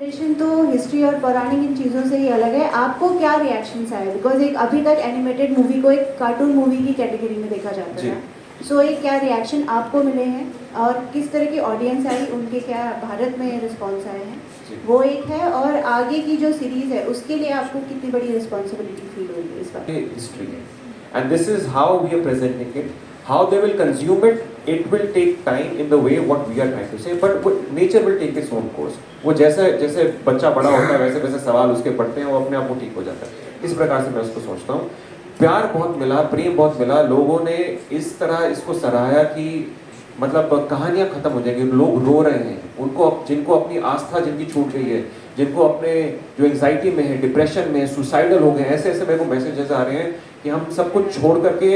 Generation तो history और पौराणिक इन चीज़ों से ही अलग है. आपको क्या रिएक्शंस आए? बिकॉज एक अभी तक एनिमेटेड मूवी को एक कार्टून मूवी की कैटेगरी में देखा जाता है. सो एक क्या रिएक्शन आपको मिले हैं और किस तरह की ऑडियंस आई, उनके क्या भारत में रिस्पॉन्स आए हैं, वो एक है. और आगे की जो सीरीज़ है उसके लिए आपको कितनी बड़ी रिस्पॉन्सिबिलिटी फील हो रही है इस बार? हिस्ट्री है and this is how we are presenting it. How they will consume it, it will take time in the way what we are trying to say, but nature will take its own course. वो जैसे जैसे बच्चा बड़ा होता है वैसे वैसे सवाल उसके पढ़ते हैं, वो अपने आप वो ठीक हो जाता है. इस प्रकार से मैं उसको सोचता हूँ. प्यार बहुत मिला, प्रेम बहुत मिला, लोगों ने इस तरह इसको सराहा कि मतलब कहानियाँ खत्म हो जाएंगी. लोग रो रहे हैं, उनको जिनको अपनी आस्था जिनकी छूट गई है, जिनको अपने जो एंग्जाइटी में है, डिप्रेशन में, सुसाइडल हो गए, ऐसे ऐसे मेरे को मैसेजेस आ रहे हैं कि हम सब कुछ छोड़ करके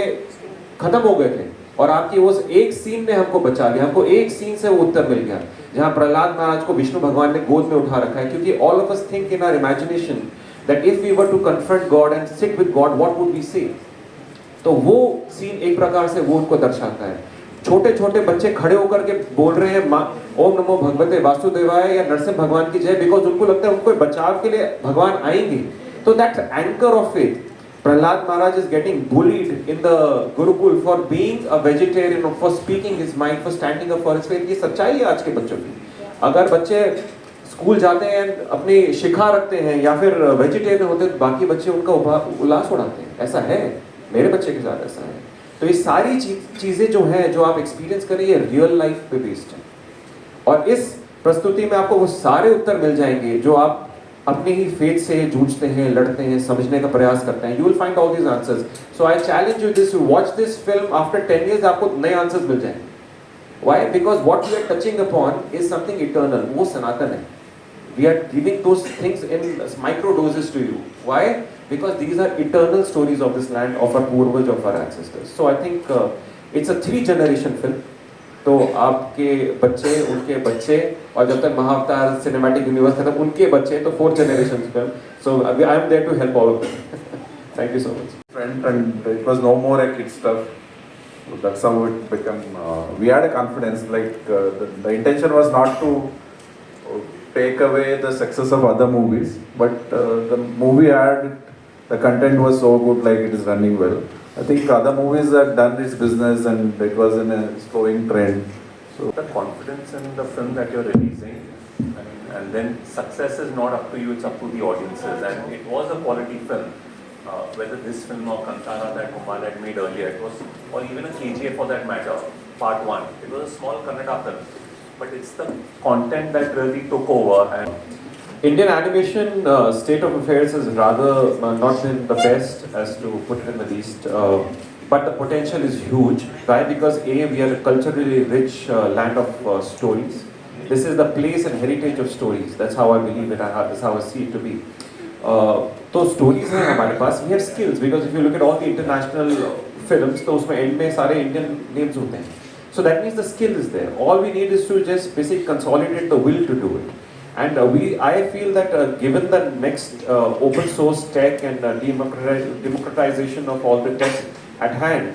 खत्म हो गए थे और आपकी वो एक सीन ने हमको बचा लिया. हमको एक सीन से वो उत्तर मिल गया जहां प्रहलाद महाराज को विष्णु भगवान ने गोद में उठा रखा है. क्योंकि all of us think in our imagination that if we were to confront God and sit with God what would we say. तो वो सीन एक प्रकार से वो उनको दर्शाता है. छोटे छोटे बच्चे खड़े होकर के बोल रहे हैं ओम नमो भगवते वासुदेवाय या नरसिंह भगवान की जय, बिकॉज उनको लगता है उनको बचाव के लिए भगवान आएंगे. तो that anchor of faith. Prahlad Maharaj is getting bullied in the Gurukul for being a vegetarian, for speaking his mind, for standing up for his faith. ये सच्चाई है आज के बच्चों की. अगर बच्चे स्कूल जाते हैं, अपनी शिखा रखते हैं या फिर वेजिटेरियन होते हैं, तो बाकी बच्चे उनका उल्लास उड़ाते हैं. ऐसा है, मेरे बच्चे के साथ ऐसा है. तो ये सारी चीज़ें जो हैं, जो आप एक्सपीरियंस करें, ये रियल लाइफ पे बेस्ड है. और इस प्रस्तुति में आपको वो सारे उत्तर मिल जाएंगे जो आप अपने ही फेथ से जूझते हैं, लड़ते हैं, समझने का प्रयास करते हैं. You will find all these answers. So I challenge you this, watch this film after 10 years, आपको नए आंसर्स मिल जाएंगे. Why? Because what we are touching upon is something eternal. वो सनातन है. We are giving those things in micro doses to you. Why? Because these are eternal stories of this land, of our पूर्वज, of our ancestors. So I think it's a 3 generation film. तो आपके बच्चे, उनके बच्चे, और जब तक महाअवतार cinematic universe खत्म, उनके बच्चे, तो 4 generations film. So I am there to help all of them. Thank you so much. And it was no more a kid stuff. So that's how it became. We had a confidence. Like the intention was not to take away the success of other movies, but the movie had, the content was so good, like it is running well. I think other movies have done its business and it was in a slowing trend. So the confidence in the film that you're releasing, and then success is not up to you, it's up to the audiences. And it was a quality film. Whether this film or Kantara that Kumar had made earlier, it was, or even a KGF for that matter, part 1. It was a small Kannada film. But it's the content that really took over. And Indian animation state of affairs is rather not been the best, as to put it in the least, but the potential is huge. Why? Because we are a culturally rich land of stories. This is the place and heritage of stories. That's how I believe it. That's how I see it to be. तो stories हैं हमारे पास. We have skills, because if you look at all the international films, तो उसमें end में सारे Indian names होते हैं. So that means the skill is there. All we need is to just basically consolidate the will to do it. And I feel that given the next open source tech and democratization of all the tech at hand,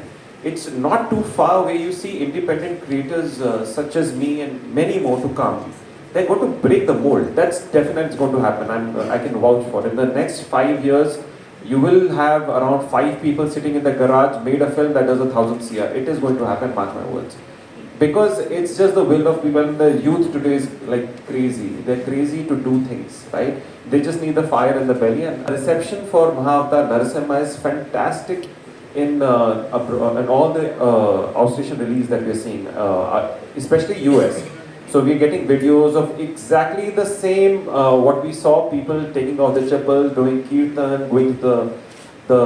it's not too far away. You see independent creators such as me and many more to come. They're going to break the mold. That's definitely going to happen. I can vouch for it. In the next 5 years, you will have around 5 people sitting in the garage made a film that does 1,000 CR. It is going to happen, mark my words. Because it's just the will of people. And the youth today is like crazy. They're crazy to do things, right? They just need the fire in the belly. And the reception for Mahavtar Narsimha is fantastic in all the Australian release that we're seeing, especially US. So we're getting videos of exactly the same what we saw, people taking off the chappal, doing kirtan, going to the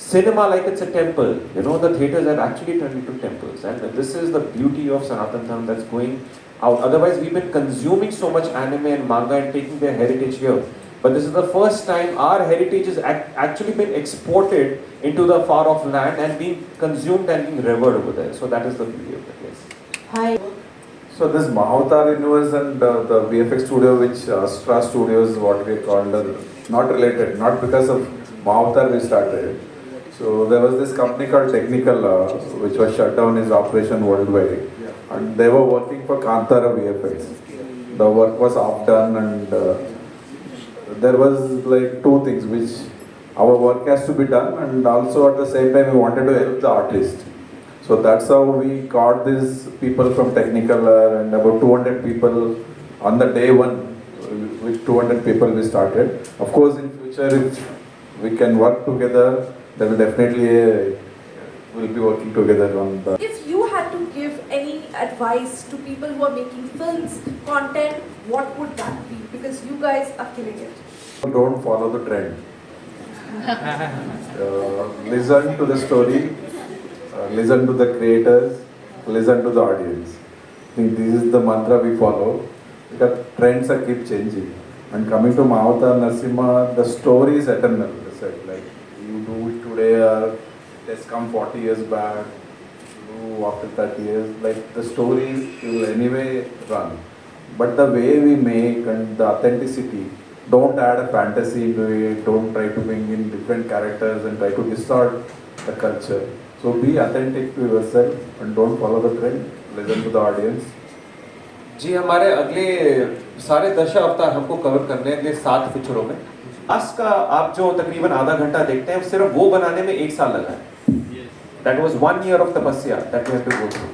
cinema like it's a temple. You know, the theaters have actually turned into temples, and this is the beauty of Sanatan Dharma that's going out. Otherwise, we've been consuming so much anime and manga and taking their heritage here. But this is the first time our heritage has actually been exported into the far off land and being consumed and being revered over there. So that is the beauty of the place. Hi. So this Mahavtar universe and the VFX studio, which Astra Studios, what we called, not related, not because of Mahavtar we started. So there was this company called Technical, which was shut down its operation worldwide, and they were working for Kantara VFX. the work was half done, and there was like two things which our work has to be done, and also at the same time we wanted to help the artist. So that's how we got these people from technical and about 200 people on the day one. With 200 people we started. Of course, in future if we can work together, then definitely we'll be working together on the. If you had to give any advice to people who are making films, content, what would that be? Because you guys are killing it. Don't follow the trend. Listen to the story, listen to the creators, listen to the audience. I think this is the mantra we follow, because trends are keep changing. And coming to Mahavtar Narsimha, the story is eternal. Like you do it today, or it has come 40 years back, you do after 30 years. Like the story will anyway run. But the way we make and the authenticity, don't add a fantasy into it, don't try to bring in different characters and try to distort the culture. So be authentic to yourself and don't follow the trend, listen to the audience. जी हमारे अगले सारे दशावतार हमको cover करने हैं अगले 7 पिक्चरों में। आज का आप जो तकरीबन आधा घंटा देखते हैं सिर्फ वो बनाने में 1 साल लगा है। That was 1 year of तपस्या that we have to go through.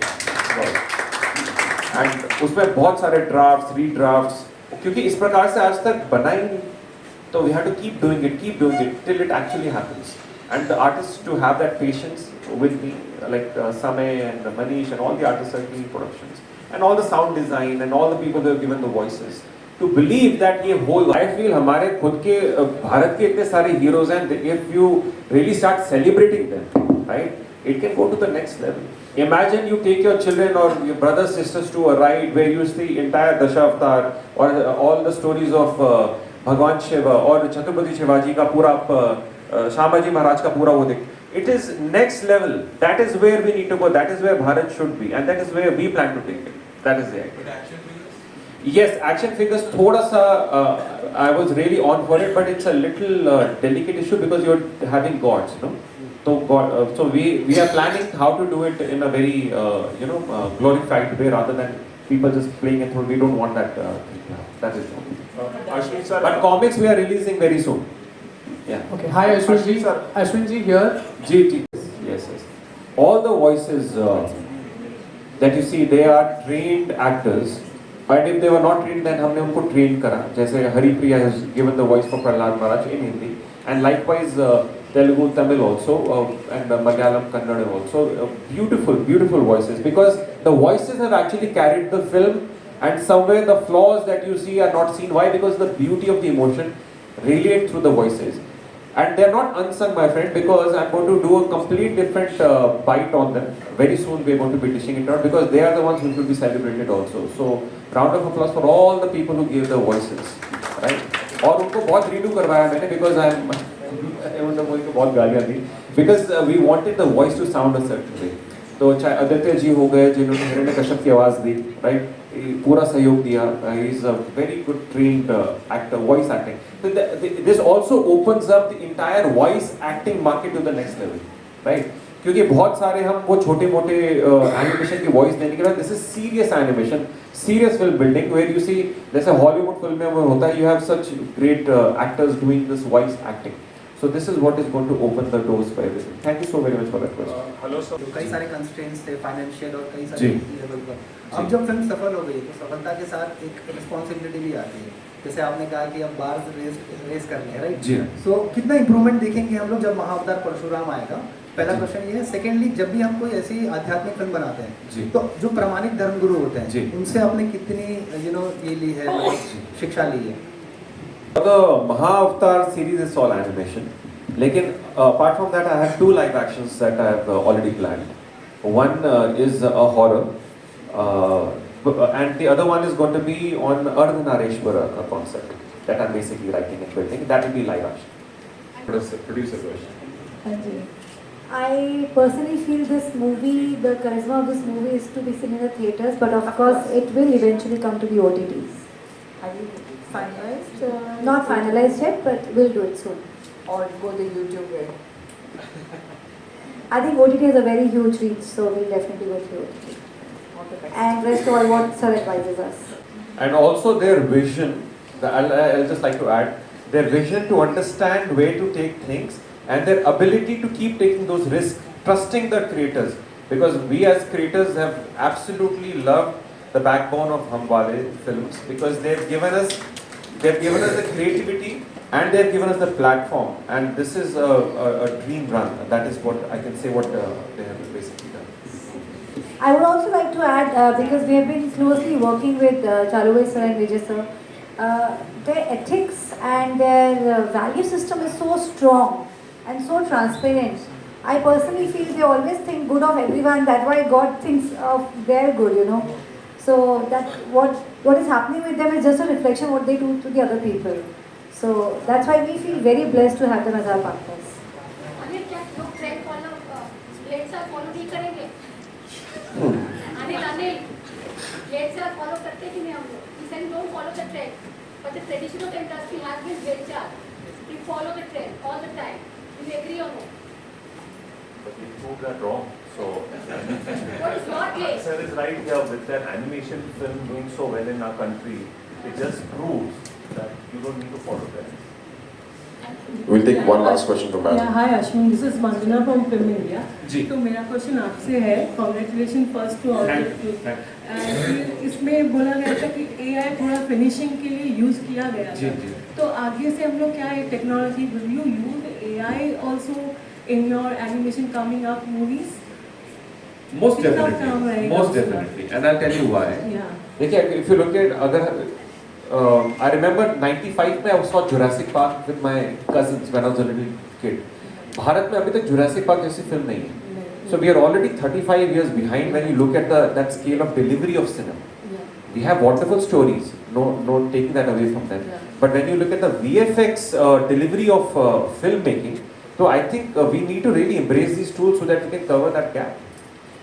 And उसमें बहुत सारे ड्राफ्ट्स, रीड्राफ्ट्स, क्योंकि इस प्रकार से आज तक बना ही नहीं, तो we have to keep doing it till it actually happens. And the artists to have that patience with me, like Samay and Manish and all the artists are doing productions. And all the sound design and all the people that have given the voices, to believe that ये whole, I feel हमारे खुद के भारत के इतने सारे heroes हैं, if you really start celebrating them, right, it can go to the next level. Imagine you take your children or your brothers, sisters to a ride where you see entire Dashavatar or all the stories of Bhagwan Shiva or Chhatrapati Shivaji का पूरा Shambhaji Maharaj का पूरा वो देख. It is next level. That is where we need to go. That is where Bharat should be, and that is where we plan to take it. That is the idea. But action figures? Yes, action figures. थोड़ा सा I was really on for it, but it's a little delicate issue because you're having gods, no? So God, so we are planning how to do it in a very glorified way rather than people just playing it through. We don't want that thing. That is Ashwini sir. But comics we are releasing very soon. Yeah. Okay. Hi, Ashwini ji. Ashwini ji here. G. Yes. All the voices that you see, they are trained actors. And if they were not trained, then हमने उनको train करा. जैसे Haripriya has given the voice for Prahlad Maharaj in Hindi, and likewise Telugu, Tamil also, and Malayalam, Kannada also. Beautiful voices, because the voices have actually carried the film, and somewhere the flaws that you see are not seen. Why? Because the beauty of the emotion radiates through the voices. And they are not unsung, my friend, because I'm going to do a complete different bite on them. Very soon we are going to be dishing it out, because they are the ones who should be celebrated also. So, round of applause for all the people who gave the voices, right? और उनको बहुत redo करवाया मैंने, because बहुत गालियाँ दी, because we wanted the voice to sound a certain way. तो चाहे आदित्य जी हो गए जिन्होंने हिरण्य कश्यप की आवाज़ दी, right? पूरा सहयोग दिया. He is a very good trained actor, voice acting. So this also opens up the entire voice acting market to the next level, right? क्योंकि बहुत सारे हम वो छोटे मोटे एनिमेशन की वॉइस देने के बाद, this is serious animation, serious film building, where you see जैसे हॉलीवुड फिल्म में वो होता है, you have such great actors doing this voice acting. So this is what is going to open the doors for everything. Thank you so very much for that question. Hello sir. कई सारे constraints थे financial और कई जी. सारे level पर. अब जब film सफल हो गई तो सफलता के साथ एक रिस्पॉन्सिबिलिटी भी आती है. जैसे आपने कहा कि अब बार्स रेस करने हैं, राइट? जी. सो कितना इंप्रूवमेंट देखेंगे हम लोग जब महाअवतार परशुराम आएगा? पहला क्वेश्चन ये है. सेकेंडली, जब भी हम कोई ऐसी आध्यात्मिक फिल्म बनाते जी. हैं तो जो प्रामाणिक धर्मगुरु होते जी. हैं उनसे आपने कितनी ये ली है, शिक्षा ली है? The Mahavtar series is all animation. लेकिन apart from that, I have 2 live actions that I have already planned. One is a horror, and the other one is going to be on Ardhanareshwara concept that I'm basically writing and building. That will be live action. Producer question. I personally feel this movie, the charisma of this movie is to be seen in the theatres, but of course it will eventually come to the OTTs. Are you finalized? Not finalized yet, but we'll do it soon. Or go the YouTube way? I think OTT has a very huge reach, so we'll definitely go through OTT. All the best. And rest all what Sir advises us. and also their vision. I'll just like to add their vision to understand where to take things, and their ability to keep taking those risks, trusting the creators. Because we as creators have absolutely loved the backbone of Hamwale films, because they've given us the creativity and they've given us the platform, and this is a dream run. That is what I can say, what they have basically done. I would also like to add, because we have been closely working with Chaluve sir and Vijay sir, their ethics and their value system is so strong and so transparent. I personally feel they always think good of everyone. That's why God thinks of their good, you know. So that what is happening with them is just a reflection of what they do to the other people. So that's why we feel very blessed to have them as our partners. Anil क्या लोग trend follow late से follow नहीं करेंगे? Anil late से follow करते कि नहीं हम लोग? We say don't follow the trend, but the tradition of the industry has been great job. We follow the trend all the time. Do you agree or no? But we proved that wrong. So, What is your case? sir is right here with that animation film doing so well in our country. It just proves that you don't need to follow trends. We'll take one last question from Yeah, Anand. hi Ashwini, this is Mandana from Film India. जी. तो मेरा question आपसे है, congratulation first to all and इसमें बोला गया था कि AI थोड़ा फिनिशिंग के लिए यूज़ किया गया जी, था, जी. तो आगे से हम लोग क्या है technology will you use AI also in your animation coming up movies? Most कितना काम definitely, रहेगा most उसका? definitely, and I'll tell you why. Yeah. देखिए, if you look at अगर I remember 95 में I saw Jurassic Park with my cousins when I was a little kid. Bharat में अभी तक Jurassic Park जैसी फिल्म नहीं है. So we are already 35 years behind when you look at that scale of delivery of cinema. We have wonderful stories, no taking that away from them. But when you look at the VFX delivery of filmmaking, so I think we need to really embrace these tools so that we can cover that gap.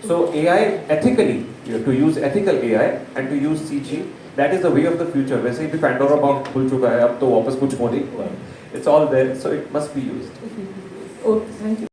So AI ethically, to use ethical AI and to use CG, that is the way of the future. वैसे भी Pandora box खुल चुका है, अब तो वापस कुछ हो नहीं. It's all there, so it must be used. Oh, thank you.